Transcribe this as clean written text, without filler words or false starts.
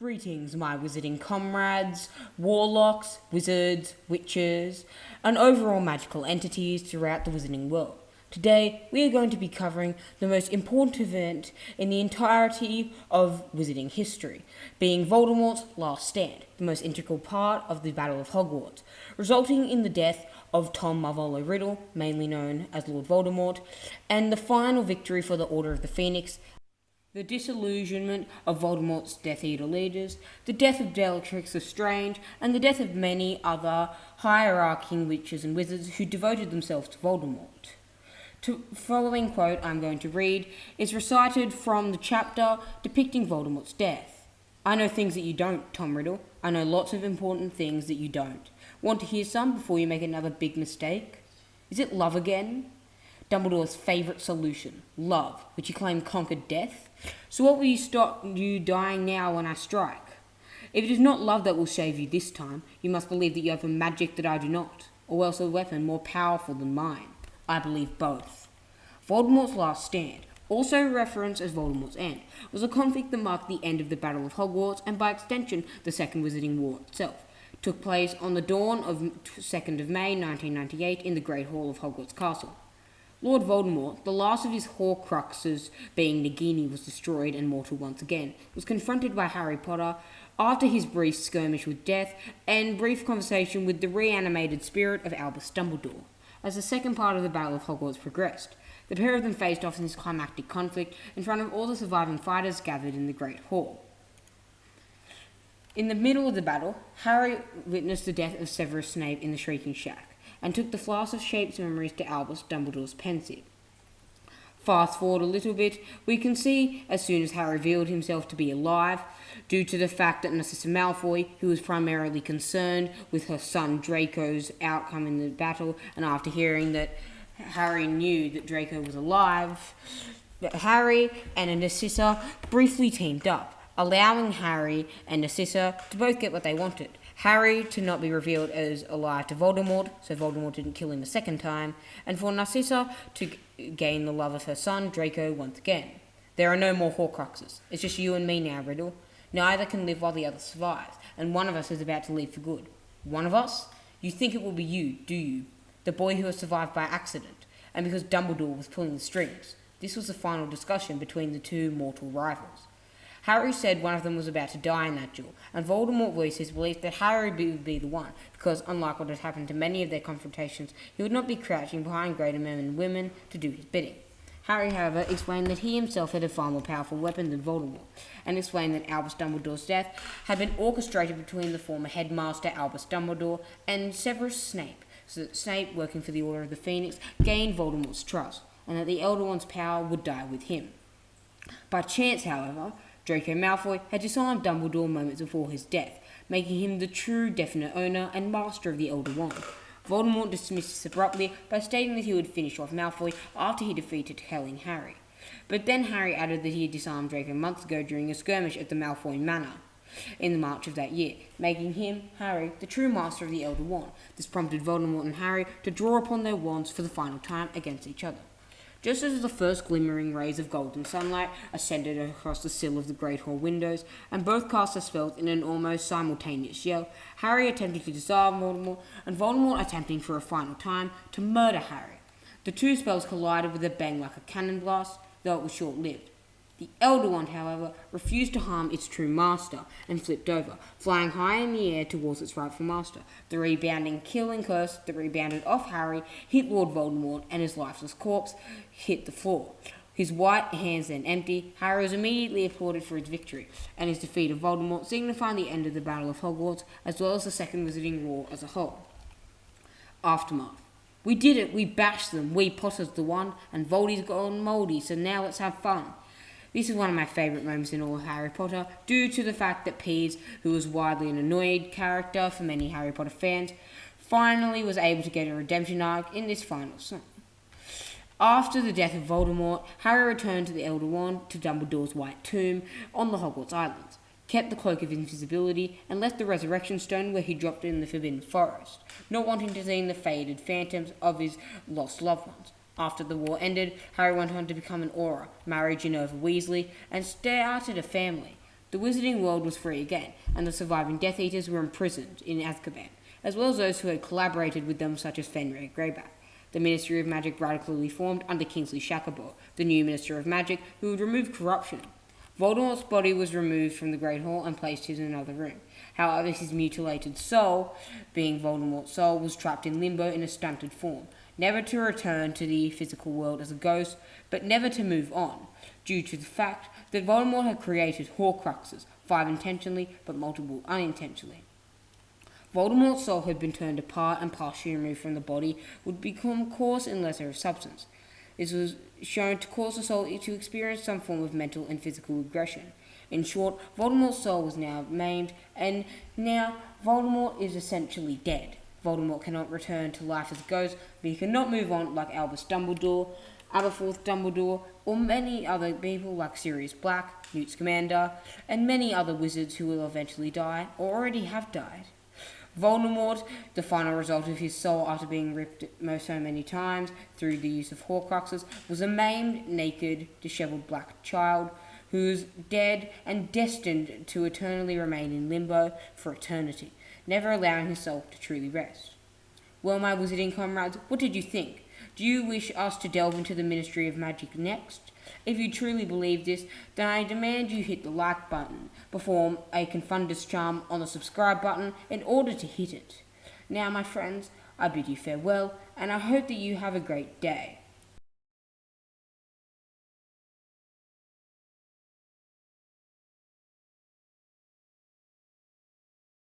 Greetings, my wizarding comrades, warlocks, wizards, witches, and overall magical entities throughout the wizarding world. Today, we are going to be covering the most important event in the entirety of wizarding history, being Voldemort's last stand, the most integral part of the Battle of Hogwarts, resulting in the death of Tom Marvolo Riddle, mainly known as Lord Voldemort, and the final victory for the Order of the Phoenix, the disillusionment of Voldemort's Death Eater leaders, the death of Bellatrix Lestrange, and the death of many other hierarching witches and wizards who devoted themselves to Voldemort. The following quote I'm going to read is recited from the chapter depicting Voldemort's death. I know things that you don't, Tom Riddle. I know lots of important things that you don't. Want to hear some before you make another big mistake? Is it love again? Dumbledore's favourite solution, love, which you claim conquered death. So what will you stop you dying now when I strike? If it is not love that will save you this time, you must believe that you have a magic that I do not, or else a weapon more powerful than mine. I believe both. Voldemort's last stand, also referenced as Voldemort's end, was a conflict that marked the end of the Battle of Hogwarts and by extension the Second Wizarding War itself. It took place on the dawn of 2nd of May 1998 in the Great Hall of Hogwarts Castle. Lord Voldemort, the last of his Horcruxes being Nagini was destroyed and mortal once again, was confronted by Harry Potter after his brief skirmish with death and brief conversation with the reanimated spirit of Albus Dumbledore. As the second part of the Battle of Hogwarts progressed, the pair of them faced off in this climactic conflict in front of all the surviving fighters gathered in the Great Hall. In the middle of the battle, Harry witnessed the death of Severus Snape in the Shrieking Shack, and took the flask of Snape's memories to Albus Dumbledore's pensieve. Fast forward a little bit, we can see, as soon as Harry revealed himself to be alive, due to the fact that Narcissa Malfoy, who was primarily concerned with her son Draco's outcome in the battle, and after hearing that Harry knew that Draco was alive, that Harry and Narcissa briefly teamed up, allowing Harry and Narcissa to both get what they wanted. Harry to not be revealed as alive to Voldemort, so Voldemort didn't kill him a second time, and for Narcissa to gain the love of her son, Draco, once again. There are no more Horcruxes. It's just you and me now, Riddle. Neither can live while the other survives, and one of us is about to leave for good. One of us? You think it will be you, do you? The boy who has survived by accident, and because Dumbledore was pulling the strings. This was the final discussion between the two mortal rivals. Harry said one of them was about to die in that duel, and Voldemort voiced his belief that Harry would be the one, because unlike what had happened to many of their confrontations, he would not be crouching behind greater men and women to do his bidding. Harry, however, explained that he himself had a far more powerful weapon than Voldemort, and explained that Albus Dumbledore's death had been orchestrated between the former headmaster Albus Dumbledore and Severus Snape, so that Snape, working for the Order of the Phoenix, gained Voldemort's trust, and that the Elder One's power would die with him. By chance, however, Draco Malfoy had disarmed Dumbledore moments before his death, making him the true definite owner and master of the Elder Wand. Voldemort dismissed this abruptly by stating that he would finish off Malfoy after he defeated Helling Harry. But then Harry added that he had disarmed Draco months ago during a skirmish at the Malfoy Manor in the March of that year, making him, Harry, the true master of the Elder Wand. This prompted Voldemort and Harry to draw upon their wands for the final time against each other. Just as the first glimmering rays of golden sunlight ascended across the sill of the Great Hall windows, and both cast their spells in an almost simultaneous yell, Harry attempted to disarm Voldemort, and Voldemort attempting for a final time to murder Harry. The two spells collided with a bang like a cannon blast, though it was short-lived. The Elder Wand, however, refused to harm its true master, and flipped over, flying high in the air towards its rightful master. The rebounding killing curse that rebounded off Harry hit Lord Voldemort, and his lifeless corpse hit the floor. His white hands then empty, Harry was immediately applauded for his victory, and his defeat of Voldemort signifying the end of the Battle of Hogwarts, as well as the Second Wizarding War as a whole. Aftermath. We did it, we bashed them, we Potter's the one, and Voldy's gone mouldy, so now let's have fun. This is one of my favourite moments in all of Harry Potter, due to the fact that Peeves, who was widely an annoyed character for many Harry Potter fans, finally was able to get a redemption arc in this final song. After the death of Voldemort, Harry returned to the Elder Wand to Dumbledore's White Tomb on the Hogwarts Islands, kept the Cloak of Invisibility, and left the Resurrection Stone where he dropped it in the Forbidden Forest, not wanting to see the faded phantoms of his lost loved ones. After the war ended, Harry went on to become an Auror, married Genova Weasley, and started a family. The wizarding world was free again, and the surviving Death Eaters were imprisoned in Azkaban, as well as those who had collaborated with them, such as Fenrir Greyback. The Ministry of Magic radically formed under Kingsley Shacklebolt, the new Minister of Magic, who would remove corruption. Voldemort's body was removed from the Great Hall and placed in another room. However, his mutilated soul, being Voldemort's soul, was trapped in limbo in a stunted form, never to return to the physical world as a ghost, but never to move on, due to the fact that Voldemort had created Horcruxes, 5 intentionally, but multiple unintentionally. Voldemort's soul had been turned apart and partially removed from the body, would become coarse and lesser of substance. This was shown to cause the soul to experience some form of mental and physical regression. In short, Voldemort's soul was now maimed, and now Voldemort is essentially dead. Voldemort cannot return to life as a ghost, but he cannot move on like Albus Dumbledore, Aberforth Dumbledore, or many other people like Sirius Black, Newt Scamander, and many other wizards who will eventually die, or already have died. Voldemort, the final result of his soul after being ripped so many times through the use of Horcruxes, was a maimed, naked, dishevelled black child who is dead and destined to eternally remain in limbo for eternity, never allowing his soul to truly rest. Well, my wizarding comrades, what did you think? Do you wish us to delve into the Ministry of Magic next? If you truly believe this, then I demand you hit the like button, perform a Confundus charm on the subscribe button in order to hit it. Now, my friends, I bid you farewell, and I hope that you have a great day.